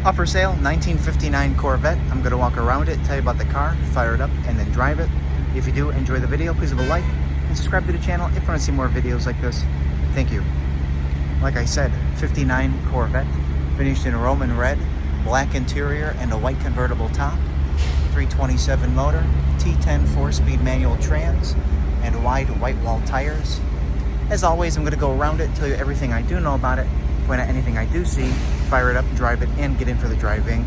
Up for sale, 1959 Corvette. I'm going to walk around it, tell you about the car, fire it up, and then drive it. If you do enjoy the video, please leave a like and subscribe to the channel if you want to see more videos like this. Thank you. Like I said, 59 Corvette, finished in Roman red, black interior, and a white convertible top. 327 motor, T10 4-speed manual trans, and wide white wall tires. As always, I'm going to go around it, tell you everything I do know about it, point out anything I do see, fire it up, drive it, and get in for the driving.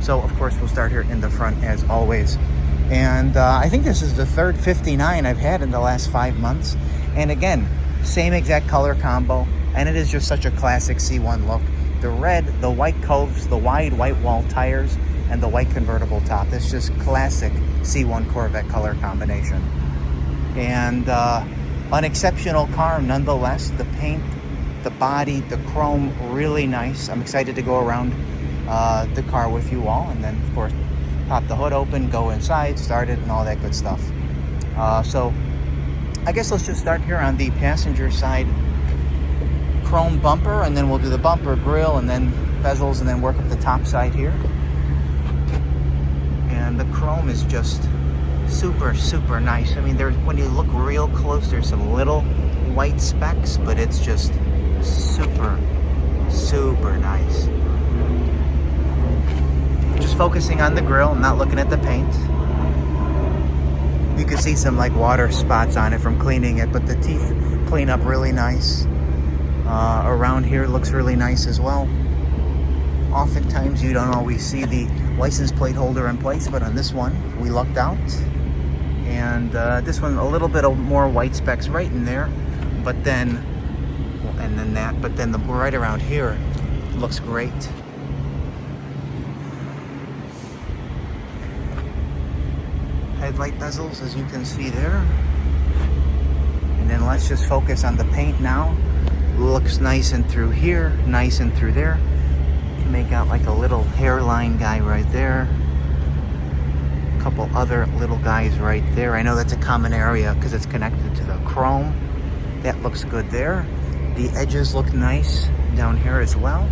So, of course, we'll start here in the front as always. And I think this is the third 59 I've had in the last 5 months. And again, same exact color combo, and it is just such a classic C1 look. The red, the white coves, the wide white wall tires, and the white convertible top. It's just classic C1 Corvette color combination. And an exceptional car nonetheless. The paint, the body, the chrome, really nice. I'm excited to go around the car with you all, and then of course pop the hood open, go inside, start it, and all that good stuff. So I guess let's just start here on the passenger side. Chrome bumper, and then we'll do the bumper, grill, and then bezels, and then work up the top side here. And the chrome is just super, super nice. I mean, when you look real close, there's some little white specks, but it's just super, super nice. Just focusing on the grill, not looking at the paint. You can see some like water spots on it from cleaning it, but the teeth clean up really nice. Around here looks really nice as well. Oftentimes you don't always see the license plate holder in place, but on this one we lucked out. And this one a little bit of more white specks right in there, but then the right around here looks great. Headlight bezels, as you can see there. And then let's just focus on the paint now. Looks nice and through here, nice and through there. You can make out like a little hairline guy right there. A couple other little guys right there. I know that's a common area because it's connected to the chrome. That looks good there. The edges look nice down here as well.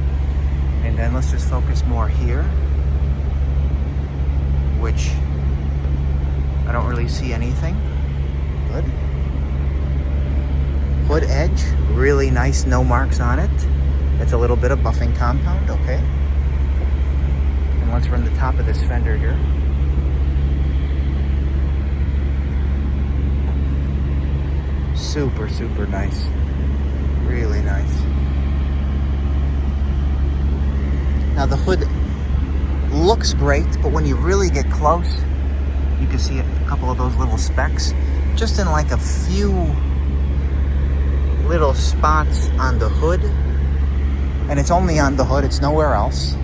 And then let's just focus more here, which I don't really see anything. Good. Hood edge, really nice, no marks on it. It's a little bit of buffing compound, okay. And let's run the top of this fender here. Super, super nice. Really nice. Now the hood looks great, but when you really get close, you can see a couple of those little specks. Just in like a few little spots on the hood, and it's only on the hood, it's nowhere else.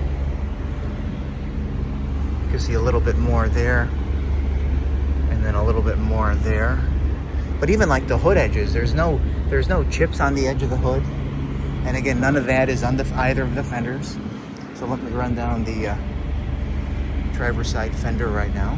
You can see a little bit more there, and then a little bit more there. But even like the hood edges, there's no chips on the edge of the hood, and again, none of that is on either of the fenders. So let me run down the driver's side fender right now.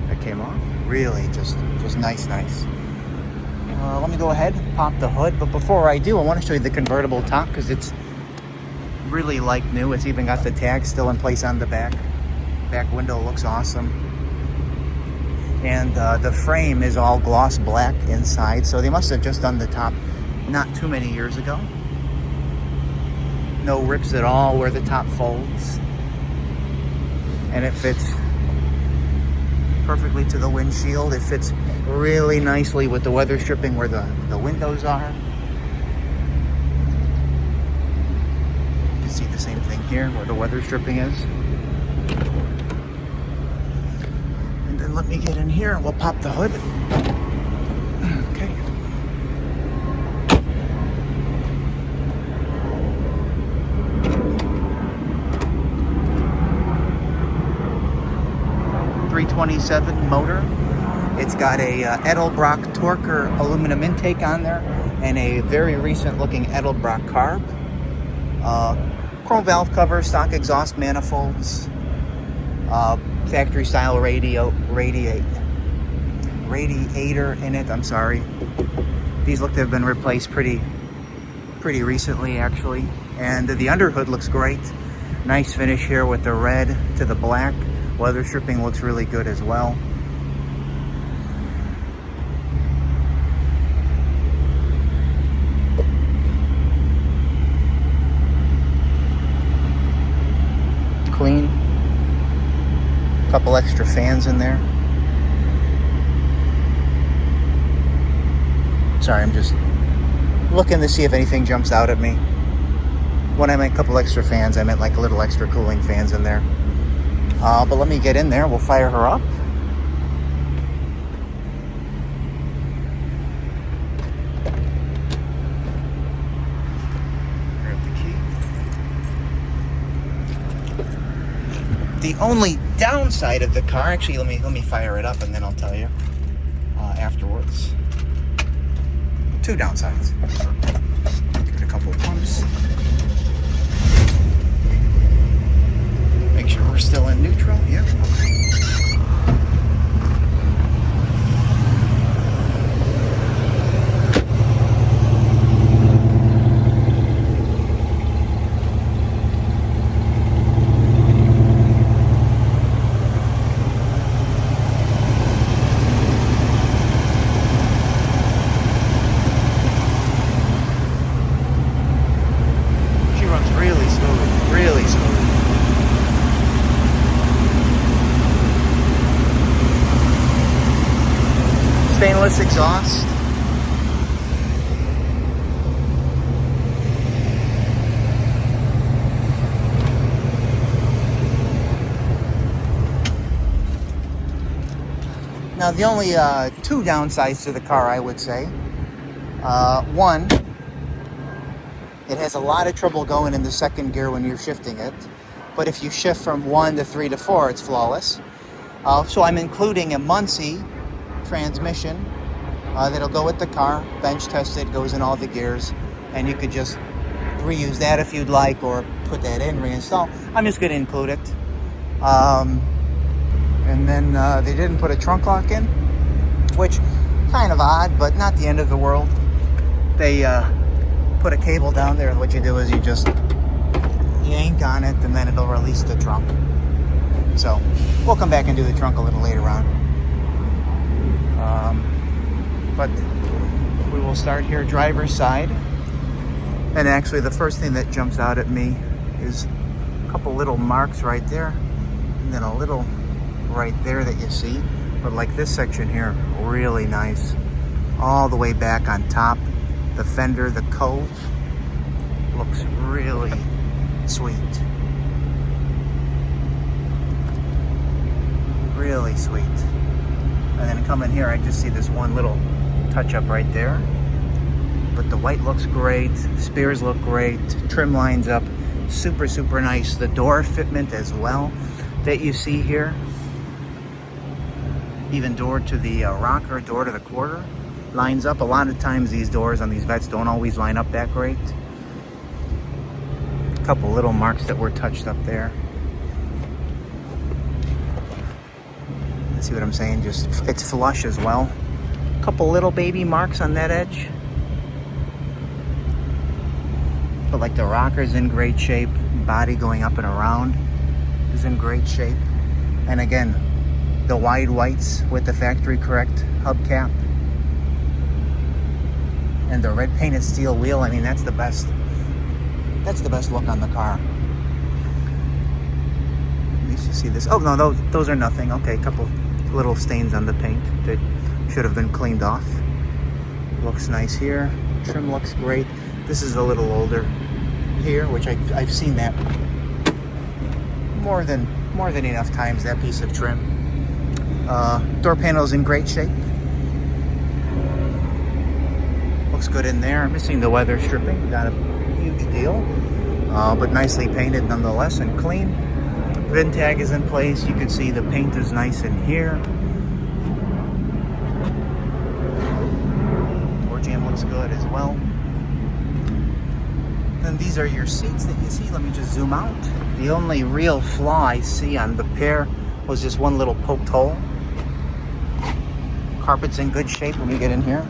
That came off. Really just nice. Let me go ahead, pop the hood, but before I do, I want to show you the convertible top because it's really like new. It's even got the tag still in place on the back. Back window looks awesome. And the frame is all gloss black inside, so they must have just done the top not too many years ago. No rips at all where the top folds. And it fits perfectly to the windshield. It fits really nicely with the weather stripping where the windows are. You can see the same thing here where the weather stripping is. And then let me get in here and we'll pop the hood. Okay. .327 motor. It's got a Edelbrock Torker aluminum intake on there and a very recent looking Edelbrock carb. Chrome valve cover, stock exhaust manifolds, factory style radiator in it, I'm sorry. These look to have been replaced pretty pretty recently actually. And the underhood looks great. Nice finish here with the red to the black. Weather stripping looks really good as well. Clean. Couple extra fans in there. Sorry, I'm just looking to see if anything jumps out at me. When I meant a couple extra fans, I meant like a little extra cooling fans in there. But let me get in there. We'll fire her up. Grab the key. The only downside of the car, actually, let me fire it up and then I'll tell you afterwards. Two downsides. Give it a couple of pumps. Make sure we're still in neutral. Yep. Really smooth. Stainless exhaust. Now the only two downsides to the car, I would say. One, it has a lot of trouble going in the second gear when you're shifting it. But if you shift from 1 to 3 to 4, it's flawless. So I'm including a Muncie transmission that'll go with the car, bench tested, goes in all the gears, and you could just reuse that if you'd like, or put that in, reinstall. I'm just going to include it. And then they didn't put a trunk lock in, which kind of odd, but not the end of the world. They put a cable down there, and what you do is you just yank on it, and then it'll release the trunk. So we'll come back and do the trunk a little later on. But we will start here, driver's side. And actually the first thing that jumps out at me is a couple little marks right there, and then a little right there that you see. But like this section here, really nice. All the way back on top. The fender, the cove, looks really sweet. Really sweet. And then coming here, I just see this one little touch up right there. But the white looks great, spears look great, trim lines up, super, super nice. The door fitment as well that you see here. Even door to the rocker, door to the quarter. Lines up. A lot of times these doors on these Vettes don't always line up that great. A couple little marks that were touched up there. See what I'm saying? Just, it's flush as well. A couple little baby marks on that edge. But like the rocker's in great shape. Body going up and around is in great shape. And again, the wide whites with the factory correct hubcap. And the red painted steel wheel, I mean, that's the best look on the car. At least you see this. Oh no, those are nothing. Okay, a couple little stains on the paint that should have been cleaned off. Looks nice here. Trim looks great. This is a little older here, which I've seen that more than enough times, that piece of trim. Door panel's in great shape. Looks good in there. Missing the weather stripping, not a huge deal, but nicely painted nonetheless and clean. VIN tag is in place. You can see the paint is nice in here. Door jamb looks good as well. Then these are your seats that you see. Let me just zoom out. The only real flaw I see on the pair was just one little poked hole. Carpet's in good shape when we get in here.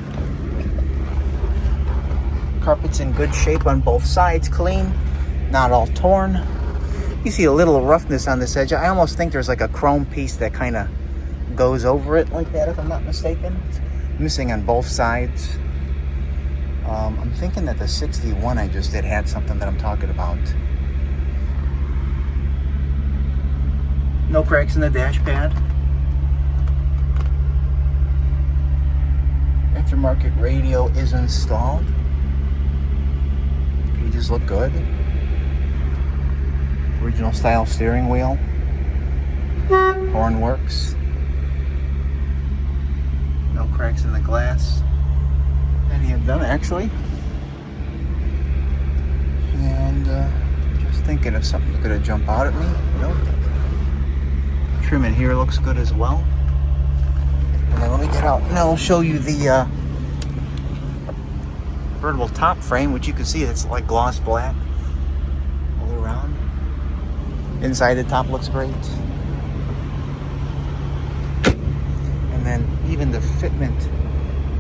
Carpet's in good shape on both sides, clean, not all torn. You see a little roughness on this edge. I almost think there's like a chrome piece that kind of goes over it like that, if I'm not mistaken. It's missing on both sides. I'm thinking that the 61 I just did had something that I'm talking about. No cracks in the dash pad. Aftermarket radio is installed. Pages look good. Original style steering wheel. Horn works. No cracks in the glass. Any of them, actually. And just thinking of something that's going to jump out at me. Nope. Trim in here looks good as well. And then let me get out and I'll show you the convertible top frame, which you can see it's like gloss black all around. Inside the top looks great. And then even the fitment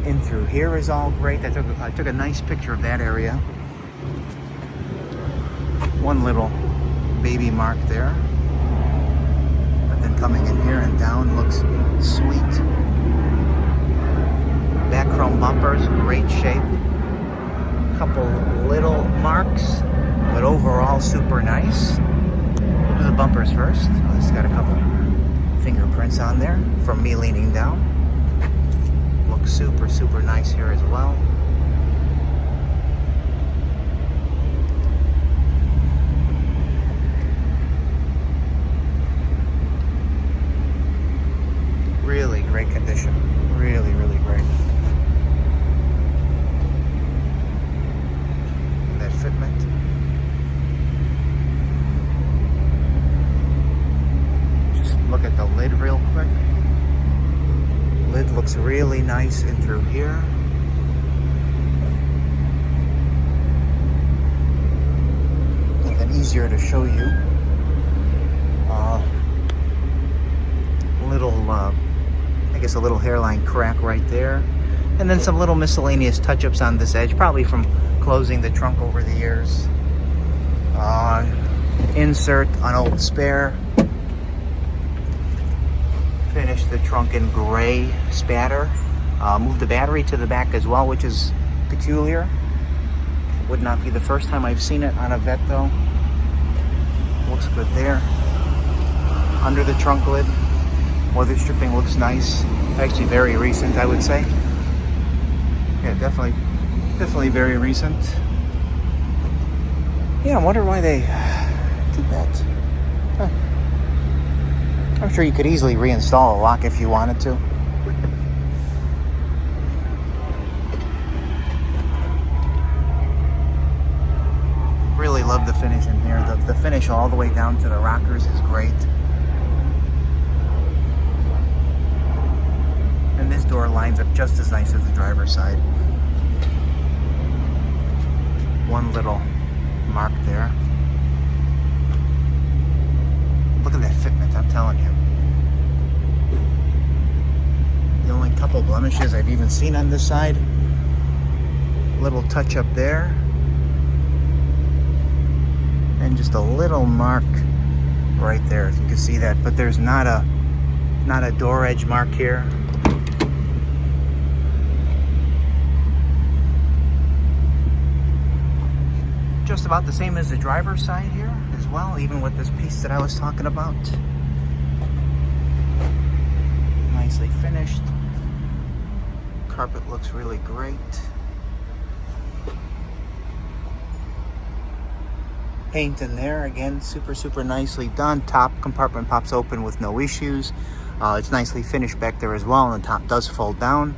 in through here is all great. I took a nice picture of that area. One little baby mark there. But then coming in here and down looks sweet. Back chrome bumpers, great shape. Couple little marks, but overall super nice. We'll do the bumpers first. Oh, it's got a couple fingerprints on there from me leaning down. Looks super, super nice here as well. Really great condition. Really, really great. That fitment. Just look at the lid real quick. Lid looks really nice in through here. Even easier to show you. I guess a little hairline crack right there. And then some little miscellaneous touch-ups on this edge, probably from closing the trunk over the years. Insert an old spare. Finish the trunk in gray spatter. Move the battery to the back as well, which is peculiar. Would not be the first time I've seen it on a Vette though. Looks good there. Under the trunk lid, weather stripping looks nice. Actually very recent, I would say. Yeah, definitely very recent. Yeah, I wonder why they did that. Huh. I'm sure you could easily reinstall a lock if you wanted to. Really love the finish in here. The finish all the way down to the rockers is great. And this door lines up just as nice as the driver's side. One little mark there. Look at that fitment, I'm telling you. The only couple blemishes I've even seen on this side. Little touch up there. And just a little mark right there, if you can see that. But there's not a door edge mark here. Just about the same as the driver's side here as well, even with this piece that I was talking about. Nicely finished. Carpet looks really great. Paint in there, again, super, super nicely done. Top compartment pops open with no issues. It's nicely finished back there as well, and the top does fold down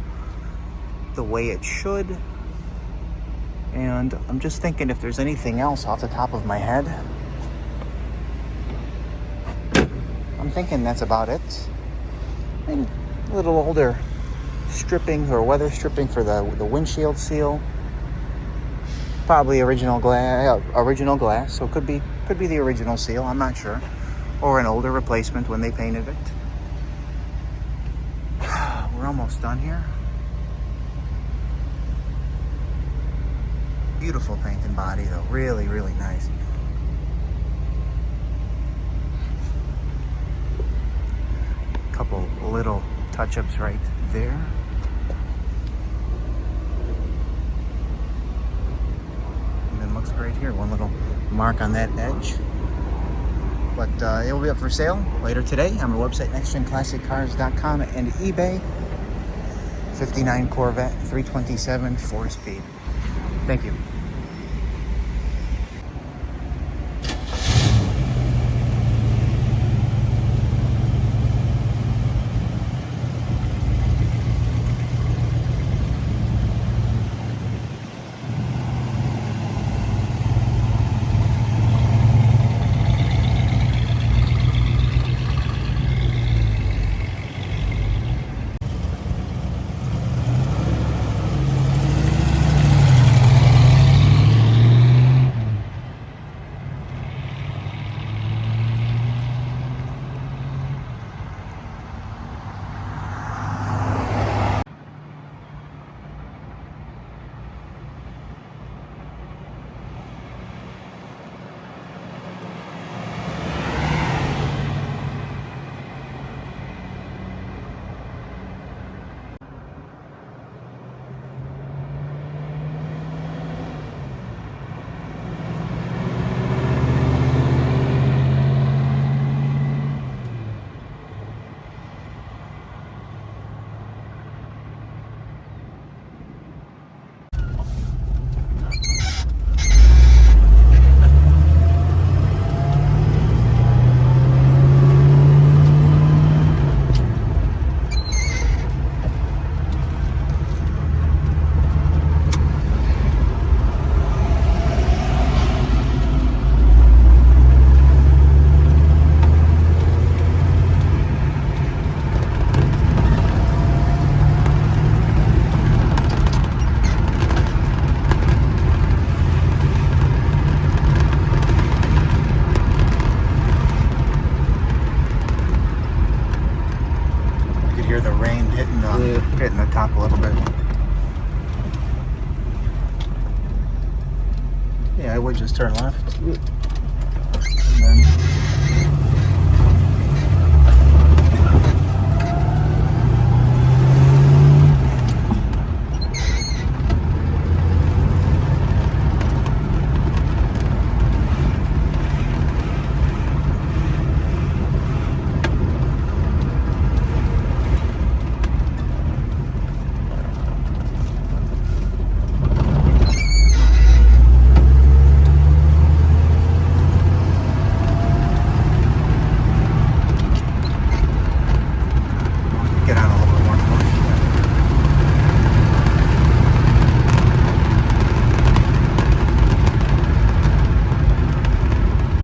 the way it should. And I'm just thinking if there's anything else off the top of my head. I'm thinking that's about it. Maybe a little older stripping or weather stripping for the windshield seal. Probably original glass, so it could be the original seal, I'm not sure. Or an older replacement when they painted it. We're almost done here. Beautiful paint and body though. Really, really nice. Couple little touch-ups right there. And then looks great here. One little mark on that edge. But it will be up for sale later today on our website, nextgenclassiccars.com and eBay. 59 Corvette, 327, 4-speed. Thank you. Hear the rain hitting the top a little bit. Yeah, I would just turn left. And then